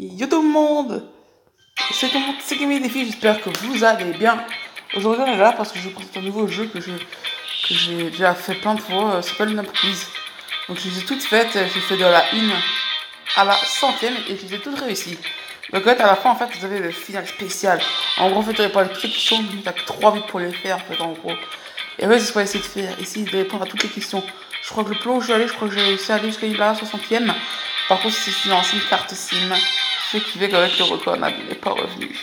Yo tout le monde, c'est comment c'est qui mes défis, j'espère que vous allez bien. Aujourd'hui on est là parce que je vous présente un nouveau jeu que j'ai déjà fait plein de fois, ça s'appelle Nap Quiz. Donc je les ai toutes faites, j'ai fait de la 1 à la 100e et je les ai toutes réussies. Donc en fait, à la fin en fait vous avez le final spécial. En gros en fait tu réponds à toutes les questions, t'as que 3 vies pour les faire en fait en gros. Et ouais c'est ce qu'on va essayer de faire, essayer de répondre à toutes les questions. Je crois que le plus haut où je suis allé, je crois que j'ai réussi à aller jusqu'à la 60e. Par contre c'est une ancienne carte SIM. Ce qui fait qu'avec le record il n'est pas revenu.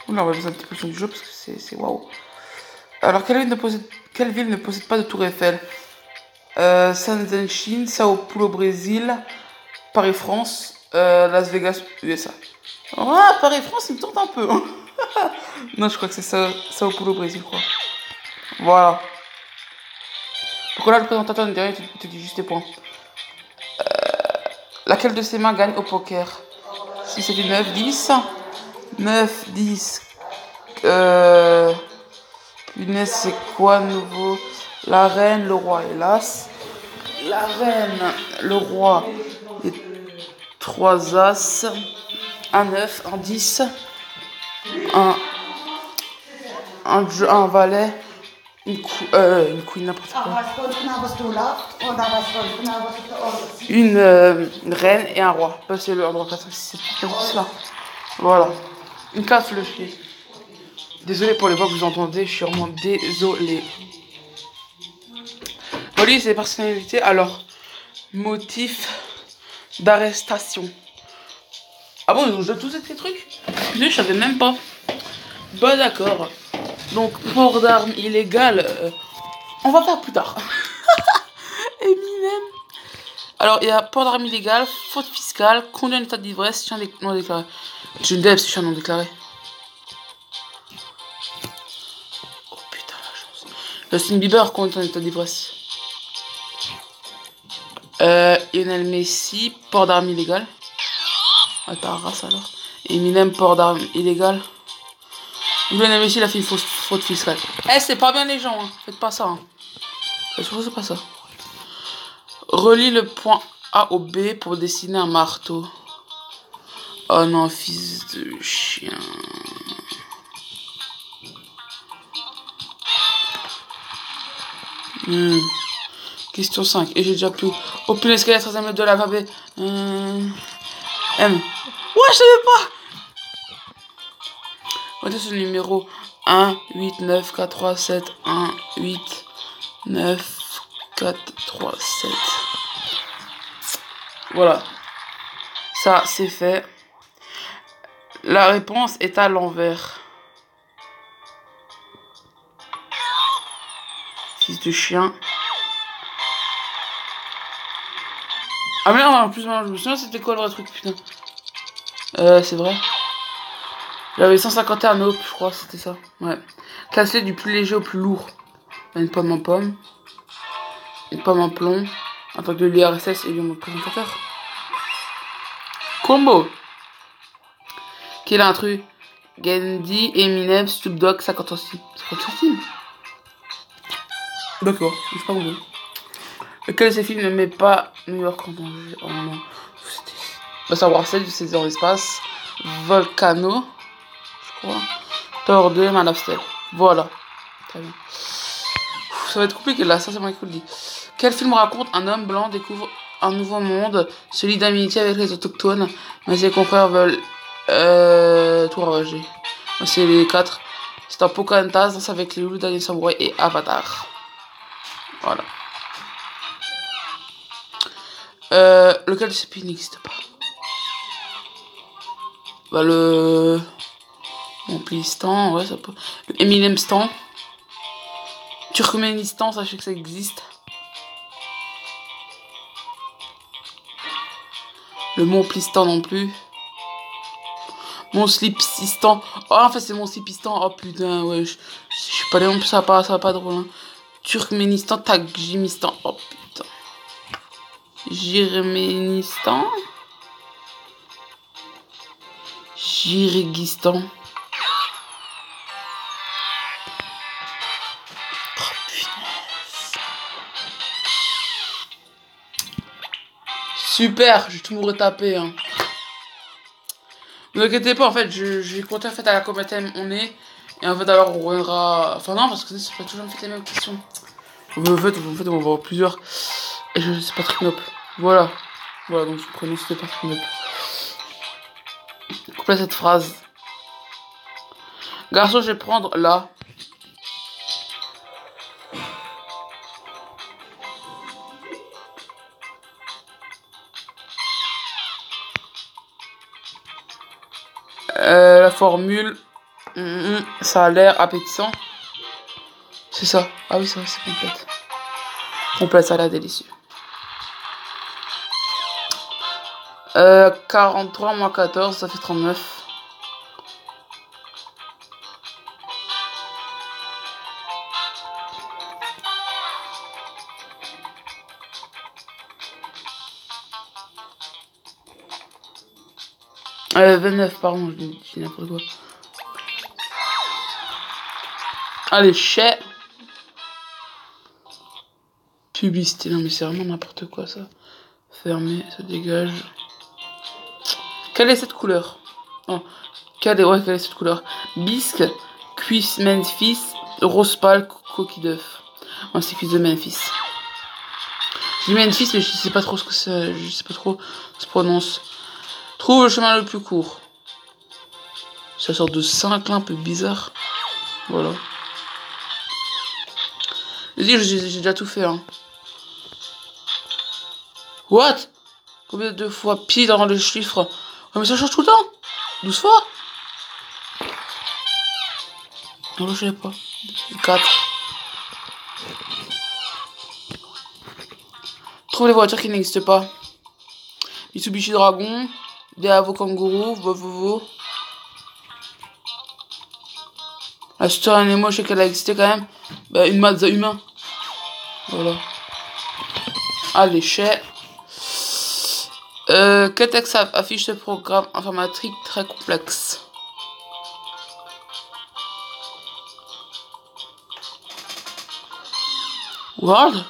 Oula, on va faire un petit peu sur du jeu parce que c'est waouh. Alors, quelle ville ne possède pas de tour Eiffel? Shenzhen, Chine, Sao Paulo, Brésil, Paris-France, Las Vegas, USA. Ah, Paris-France, il me tente un peu. Non, je crois que c'est Sao Paulo, Brésil, quoi. Voilà. Pourquoi là, le présentateur ne dit rien, il te dit juste des points. Laquelle de ses mains gagne au poker? Si c'est du 9, 10. 9, 10. Punaise, c'est quoi nouveau? La reine, le roi, hélas. La reine, le roi, et 3 as. Un 9, un 10. Un valet. Une queen, n'importe quoi. Une reine et un roi. C'est le endroit 4, 6, 7, 8, c'est là. Voilà. Une carte fléchée. Désolé pour les voix que vous entendez, je suis vraiment désolé. Police et personnalité, alors, motif d'arrestation. Ah bon, ils ont déjà tous ces trucs? Je savais même pas. Bah d'accord. Donc, port d'armes illégales, on va faire plus tard. Eminem. Alors, il y a port d'armes illégales, faute fiscale, conduire en état d'ivresse, chien non déclaré. Je ne si chien non déclaré. Oh putain, la chance. Justin Bieber, conduire en état d'ivresse. Lionel Messi, port d'armes illégales. Ah, ta race alors. Eminem, port d'armes illégales. Lionel Messi, il a fait une faute fiscale. Eh, c'est pas bien les gens, hein. Faites pas ça. Hein. C'est pas ça. Relie le point A au B pour dessiner un marteau. Oh non, fils de chien. Question 5. Et j'ai déjà plus. Au plus l'escalier à 13 mètres de l'alphabet. M. Ouais, je savais pas. Voici ce numéro 1, 8, 9, 4, 3, 7, 1, 8, 9, 4, 3, 7. Voilà. Ça, c'est fait. La réponse est à l'envers. Fils de chien. Ah merde, en plus, je me souviens c'était quoi le vrai truc, putain. C'est vrai. J'avais 151 op, je crois, c'était ça. Ouais. Classer du plus léger au plus lourd. Une pomme en pomme. Une pomme en plomb. Un truc de l'IRSS et lui mon présentateur. Combo. Quel intrus? Gandhi, Eminem, Snoop Dogg, 50 centimes. 50 centimes. D'accord, c'est pas bon. Lequel de ces films ne met pas New York en danger? Oh non. Bah, savoir celle du 16 dans l'espace. Volcano. Je crois. Thor 2, Man of Steel. Voilà. Très bien. Ça va être compliqué là, ça c'est moi qui vous le dis. Quel film raconte un homme blanc découvre un nouveau monde, celui d'amitié avec les autochtones, mais ses confrères veulent tout ravager. C'est les 4. C'est un Pocahontas, Danse avec les loups, Daniel Samouraï et Avatar. Voilà. Lequel de ces pays n'existe pas? Bah le Montplistan, ouais ça peut. Le Eminemstan. Turkménistan, sachez que ça existe. Le Montplistan non plus. Mon Slipsistan. Oh en fait c'est mon Slipistan. Oh putain ouais. Je suis pas allé non plus, ça va pas drôle. Hein. Turkménistan, Tadjikistan. Oh putain. Jirménistan. Jirgistan. Super, j'ai tout me retaper. Hein. Ne vous inquiétez pas, en fait, j'ai compté en fait à la combien on est. Et en fait, alors on reviendra. Enfin, non, parce que c'est pas toujours fait les mêmes questions. En fait, on va voir plusieurs. Et je sais pas Nope. Voilà. Voilà, donc son prénom c'était Patrick Nope. Complète cette phrase. Garçon, je vais prendre là. La formule. Ça a l'air appétissant. C'est ça. Ah oui, c'est vrai, c'est complète. Complète, ça a l'air délicieux. 43 moins 14, ça fait 39. Euh, 29, pardon, je dis n'importe quoi. Allez, chais. Publicité, non mais c'est vraiment n'importe quoi ça. Fermé, ça dégage. Quelle est cette couleur? Oh. Quelle est cette couleur? Bisque, cuisse Memphis, rose pâle, coquille d'œuf. Oh, c'est cuisse de Memphis. Je dis Memphis, mais je sais pas trop ce que c'est. Je sais pas trop se prononce. Trouve le chemin le plus court. C'est une sorte de 5 là, un peu bizarre. Voilà. J'ai déjà tout fait, hein. What? Combien de fois pied dans le chiffre? Oh, mais ça change tout le temps. 12 fois? Non, je sais pas. 4. Trouve les voitures qui n'existent pas. Mitsubishi Dragon, Deavo Kangourou, Volvo. La Super Nemo, je sais qu'elle a existé quand même. Bah, une Mazda humain. Voilà. Allez, chais. Quel texte affiche ce programme informatique très complexe? Word?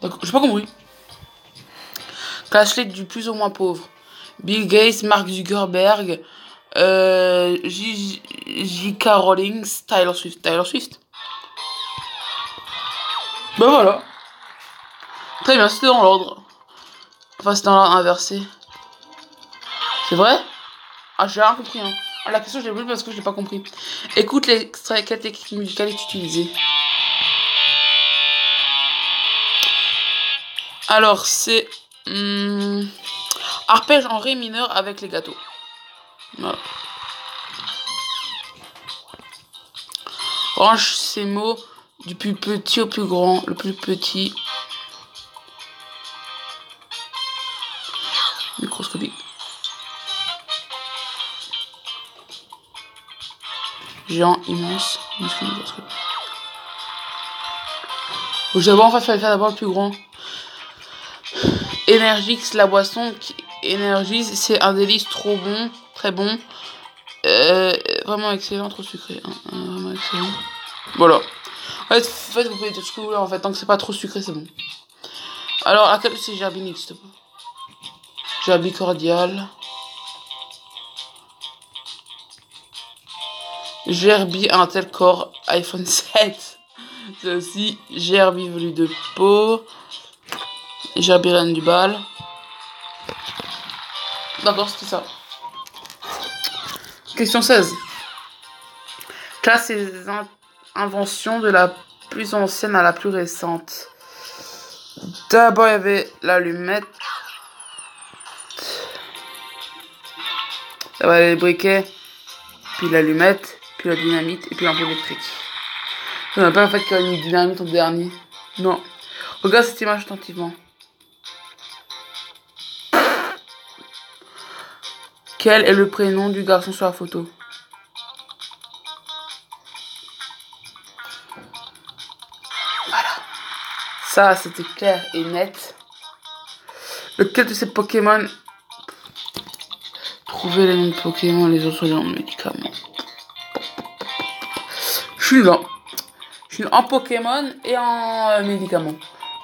D'accord, j'ai pas compris. Classe du plus ou moins pauvre. Bill Gates, Mark Zuckerberg, J.K. Rowling, Taylor Swift. Taylor Swift. Ben voilà. Très bien, c'était dans l'ordre. Enfin, c'est dans l'ordre inversé. C'est vrai? Ah, j'ai rien compris. Hein. Ah, la question, je l'ai oubliée parce que je l'ai pas compris. Écoute l'extrait, quelle technique musicale est utilisée? Alors, c'est arpège en ré mineur avec les gâteaux. Voilà. Range ces mots du plus petit au plus grand. Le plus petit. Microscopique. Géant, immense. Microscopique. D'abord, en fait, il fallait faire d'abord le plus grand. Energix, la boisson qui énergise, c'est un délice trop bon, très bon. Vraiment excellent, trop sucré. Hein, vraiment excellent. Voilà. En fait, vous pouvez dire ce que vous voulez, en fait, tant que c'est pas trop sucré, c'est bon. Alors, à quel c'est Gerbi n'existe pas. Gerbi cordial. Gerbi Intel Core iPhone 7. C'est aussi Gerbi velu de peau. Gerbi reine du bal. D'accord, c'était ça. Question 16. Classe les inventions de la plus ancienne à la plus récente. D'abord, il y avait l'allumette. Ça va les briquets, puis l'allumette, puis la dynamite, et puis l'ampoule électrique. On n'a pas en fait qu'il y a une dynamite en dernier. Non. Regarde cette image attentivement. Quel est le prénom du garçon sur la photo? Voilà. Ça, c'était clair et net. Lequel de ces Pokémon... Trouver les noms de Pokémon, les autres noms de médicaments. Je suis là. Je suis en Pokémon et en médicaments.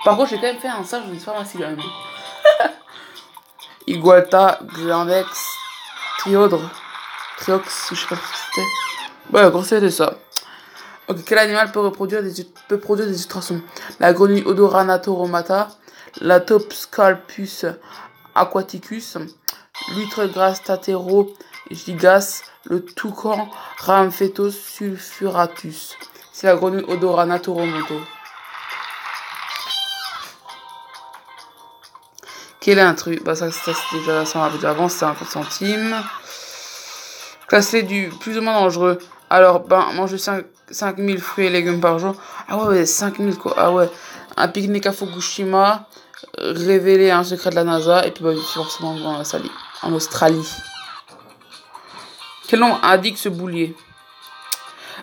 Par contre, j'ai quand même fait un stage dans une pharmacie quand même. Igualta, Glandex, Triodre, Triox, je sais pas ce que c'était. Ouais, gros, c'était ça. Ok, quel animal peut produire des ultrasons? La grenouille Odoranatoromata, la Topscalpus aquaticus, l'huître grasse Tatero gigas, le toucan Rhamphetos sulfuratus. C'est la grenouille Odoranatoromata. Quel est un truc? Bah ça c'était déjà, ça on l'avait déjà avant, c'était 50 centimes. Classé du plus ou moins dangereux. Alors, ben, manger 5000 fruits et légumes par jour. Ah ouais, 5000 quoi. Ah ouais. Un pique-nique à Fukushima. Révéler un secret de la NASA. Et puis, bah, forcément, en Australie. Quel nom indique ce boulier?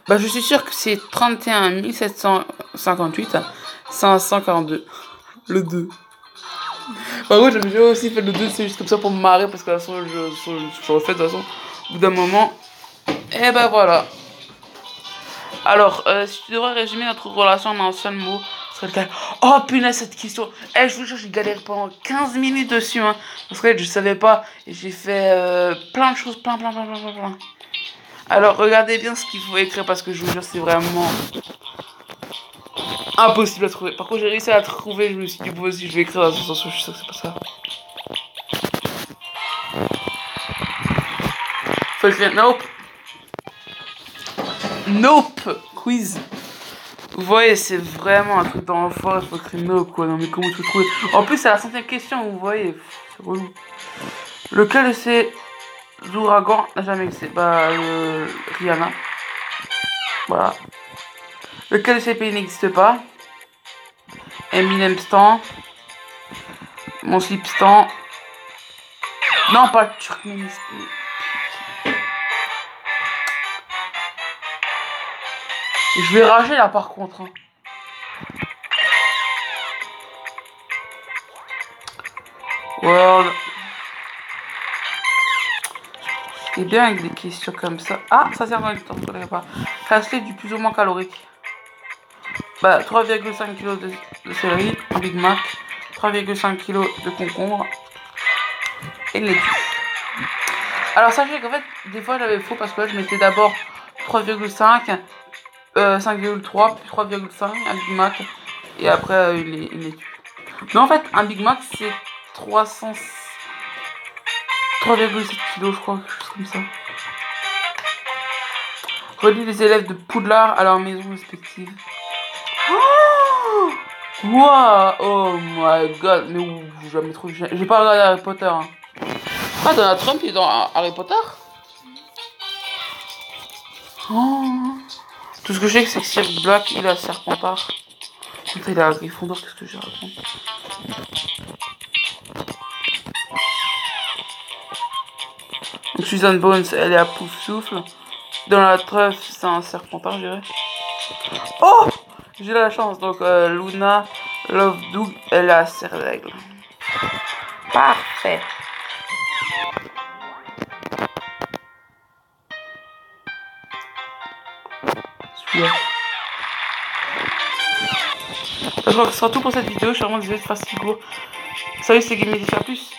Bah, je suis sûr que c'est 31 758 542. Le 2. Par contre, j'ai aussi fait le 2, c'est juste comme ça pour me marrer. Parce que de toute façon, je refais de toute façon. Au bout d'un moment. Et ben voilà. Alors, si tu devrais résumer notre relation en un seul mot, ce serait lequel? Oh punaise, cette question. Je vous jure, j'ai galéré pendant 15 minutes dessus. Hein, parce que je savais pas. Et j'ai fait plein de choses. Plein. Alors, regardez bien ce qu'il faut écrire. Parce que je vous jure, c'est vraiment impossible à trouver. Par contre, j'ai réussi à la trouver. Je me suis dit, bon, si je vais écrire dans ce sens, je suis sûr que c'est pas ça. Faut écrire nope. Nope. Quiz. Vous voyez, c'est vraiment un truc d'enfant, il faut écrire nope quoi. Non mais comment tu trouves? En plus, c'est la 5e question, vous voyez. C'est relou. Lequel de ces ouragans n'a jamais existé? Bah, Rihanna. Voilà. Lequel de ces pays n'existe pas? Eminem Stan. Mon slip Stan. Non, pas le Turkménistan. Je vais rager là par contre. Hein. World. C'est bien avec des questions comme ça. Ah, ça sert dans le temps, je ne connais pas. Casse-les du plus ou moins calorique. Bah, 3,5 kg de céleri, un Big Mac, 3,5 kg de concombre et de laitue. Alors, sachez qu'en fait, des fois j'avais faux parce que là, je mettais d'abord 3,5, 5,3, puis 3,5, un Big Mac et après une laitue. Mais en fait, un Big Mac c'est 3,7 kg, je crois, quelque chose comme ça. Relis les élèves de Poudlard à leur maison respective. Oh, wow, oh my god, mais où jamais trop. J'ai pas regardé Harry Potter. Hein. Ah, Donald Trump il est dans Harry Potter. Oh. Tout ce que je sais, c'est que Sirius Black il a Serpentard. Putain, il a Gryffondor, qu'est-ce que j'ai raconté? Donc Susan Bones, elle est à Poufsouffle. Dans la trêve, c'est un Serpentard, je dirais. Oh, j'ai la chance. Donc Luna Lovedoug, elle est à Serre-d'Aigle. Parfait. Celui-là. Je crois que ce sera tout pour cette vidéo. Je suis vraiment désolée de faire si court. Salut, c'est Game Plus.